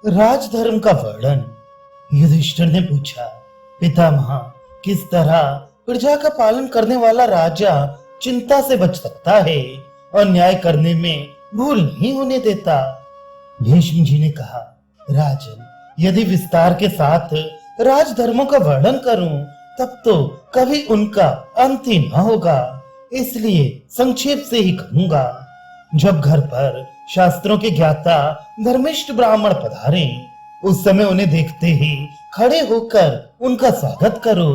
राजधर्म का वर्णन। युधिष्ठिर ने पूछा, पितामह, किस तरह प्रजा का पालन करने वाला राजा चिंता से बच सकता है और न्याय करने में भूल नहीं होने देता? भीष्म जी ने कहा, राजन, यदि विस्तार के साथ राजधर्मों का वर्णन करूं तब तो कभी उनका अंत ही न होगा, इसलिए संक्षेप से ही कहूंगा। जब घर पर शास्त्रों के ज्ञाता धर्मिष्ठ ब्राह्मण पधारे, उस समय उन्हें देखते ही खड़े होकर उनका स्वागत करो,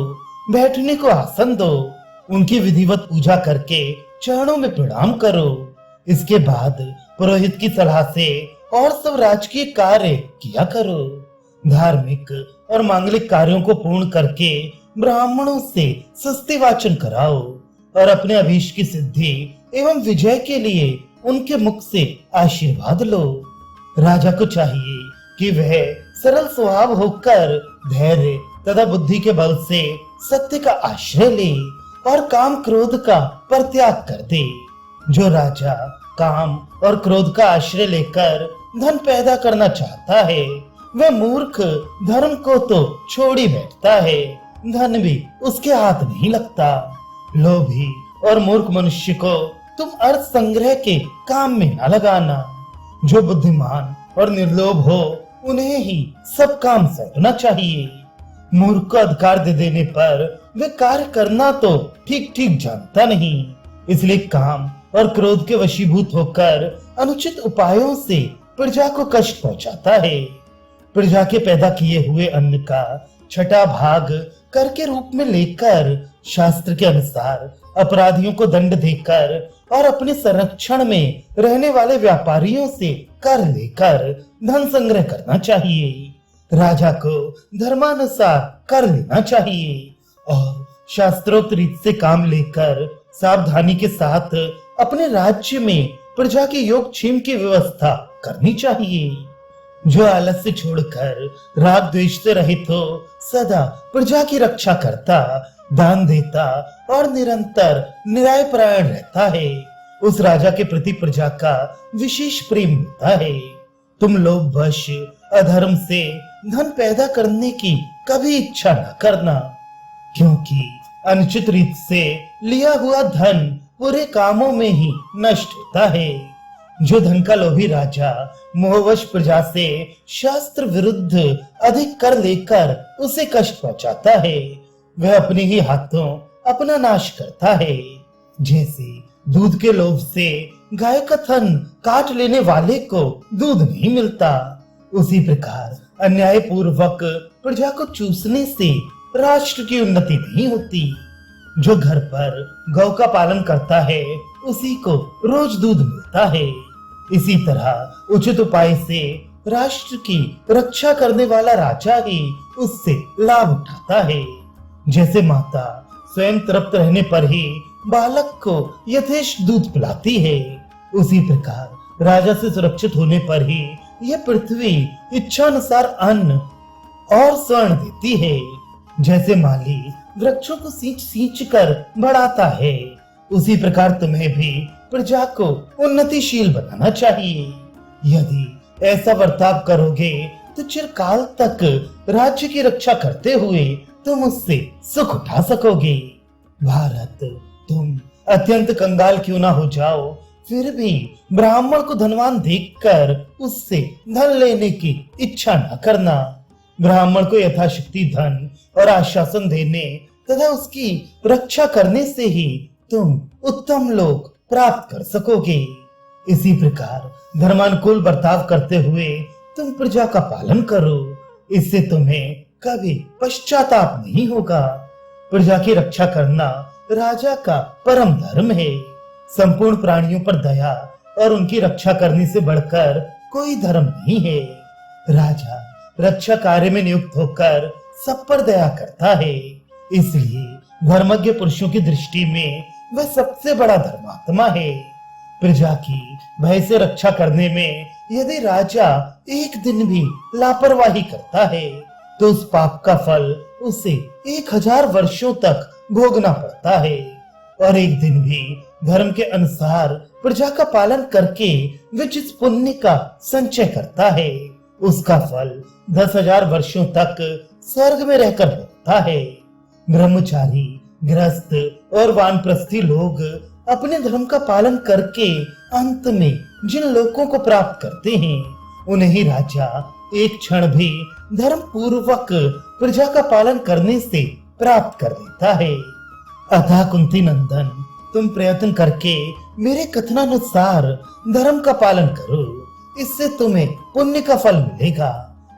बैठने को आसन दो, उनकी विधिवत पूजा करके चरणों में प्रणाम करो। इसके बाद पुरोहित की सलाह से और सब राजकीय कार्य किया करो। धार्मिक और मांगलिक कार्यों को पूर्ण करके ब्राह्मणों से सस्ते वाचन कराओ और अपने अभीष्ट की सिद्धि एवं विजय के लिए उनके मुख से आशीर्वाद लो। राजा को चाहिए कि वह सरल स्वभाव होकर धैर्य तथा बुद्धि के बल से सत्य का आश्रय ले और काम क्रोध का परित्याग कर दे। जो राजा काम और क्रोध का आश्रय लेकर धन पैदा करना चाहता है, वह मूर्ख धर्म को तो छोड़ ही बैठता है, धन भी उसके हाथ नहीं लगता। लोभी और मूर्ख मनुष्य को तुम अर्थ संग्रह के काम में न लगाना। जो बुद्धिमान और निर्लोभ हो, उन्हें ही सब काम सौंपना चाहिए। मूर्ख को अधिकार दे देने पर वे कार्य करना तो ठीक ठीक जानता नहीं, इसलिए काम और क्रोध के वशीभूत होकर अनुचित उपायों से प्रजा को कष्ट पहुंचाता है। प्रजा के पैदा किए हुए अन्न का छठा भाग कर के रूप में लेकर शास्त्र के अनुसार अपराधियों को दंड देकर और अपने संरक्षण में रहने वाले व्यापारियों से कर लेकर धन संग्रह करना चाहिए। राजा को धर्मानुसार कर लेना चाहिए और शास्त्रोक्त रीत से काम लेकर सावधानी के साथ अपने राज्य में प्रजा के योगक्षेम की व्यवस्था करनी चाहिए। जो आलस्य छोड़कर राग द्वेष से रहित हो, सदा प्रजा की रक्षा करता, दान देता और निरंतर न्यायपरायण रहता है, उस राजा के प्रति प्रजा का विशेष प्रेम होता है। तुम लोभवश अधर्म से धन पैदा करने की कभी इच्छा न करना, क्योंकि अनुचित रीत से लिया हुआ धन बुरे कामों में ही नष्ट होता है। जो धन का लोभी राजा मोहवश प्रजा से शास्त्र विरुद्ध अधिक कर लेकर उसे कष्ट पहुंचाता है, वह अपने ही हाथों अपना नाश करता है। जैसे दूध के लोभ से गाय का थन काट लेने वाले को दूध नहीं मिलता, उसी प्रकार अन्याय पूर्वक प्रजा को चूसने से राष्ट्र की उन्नति नहीं होती। जो घर पर गौ का पालन करता है, उसी को रोज दूध मिलता है। इसी तरह उचित उपाय से राष्ट्र की रक्षा करने वाला राजा ही उससे लाभ उठाता है। जैसे माता स्वयं तृप्त रहने पर ही बालक को यथेष्ट दूध पिलाती है, उसी प्रकार राजा से सुरक्षित होने पर ही यह पृथ्वी इच्छानुसार अन्न और स्वर्ण देती है। जैसे माली वृक्षों को सींच सींच कर बढ़ाता है, उसी प्रकार तुम्हें भी प्रजा को उन्नतिशील बनाना चाहिए। यदि ऐसा बर्ताव करोगे तो चिरकाल तक राज्य की रक्षा करते हुए तुम उससे सुख उठा सकोगे। भारत, तुम अत्यंत कंगाल क्यों ना हो जाओ, फिर भी ब्राह्मण को धनवान देखकर उससे धन लेने की इच्छा न करना। ब्राह्मण को यथाशक्ति धन और आश्वासन देने तथा उसकी रक्षा करने से ही तुम उत्तम लोक प्राप्त कर सकोगे। इसी प्रकार धर्मानुकूल बर्ताव करते हुए तुम प्रजा का पालन करो, इससे तुम्हें कभी पश्चाताप नहीं होगा। प्रजा की रक्षा करना राजा का परम धर्म है। संपूर्ण प्राणियों पर दया और उनकी रक्षा करने से बढ़कर कोई धर्म नहीं है। राजा रक्षा कार्य में नियुक्त होकर सब पर दया करता है, इसलिए धर्मज्ञ पुरुषों की दृष्टि में वह सबसे बड़ा धर्मात्मा है। प्रजा की भय से रक्षा करने में यदि राजा एक दिन भी लापरवाही करता है, तो उस पाप का फल उसे 1000 वर्षों तक भोगना पड़ता है। और एक दिन भी धर्म के अनुसार प्रजा का पालन करके वे जिस पुण्य का संचय करता है, उसका फल 10,000 वर्षों तक स्वर्ग में रहकर भोगता है। ब्रह्मचारी, गृहस्थ और वानप्रस्थी लोग अपने धर्म का पालन करके अंत में जिन लोकों को प्राप्त करते हैं उन्हें ही राजा एक क्षण भी धर्म पूर्वक प्रजा का पालन करने से प्राप्त कर लेता है। अतः कुंती नंदन, तुम प्रयत्न करके मेरे कथनानुसार धर्म का पालन करो। इससे तुम्हें पुण्य का फल मिलेगा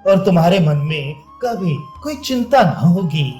और तुम्हारे मन में कभी कोई चिंता न होगी।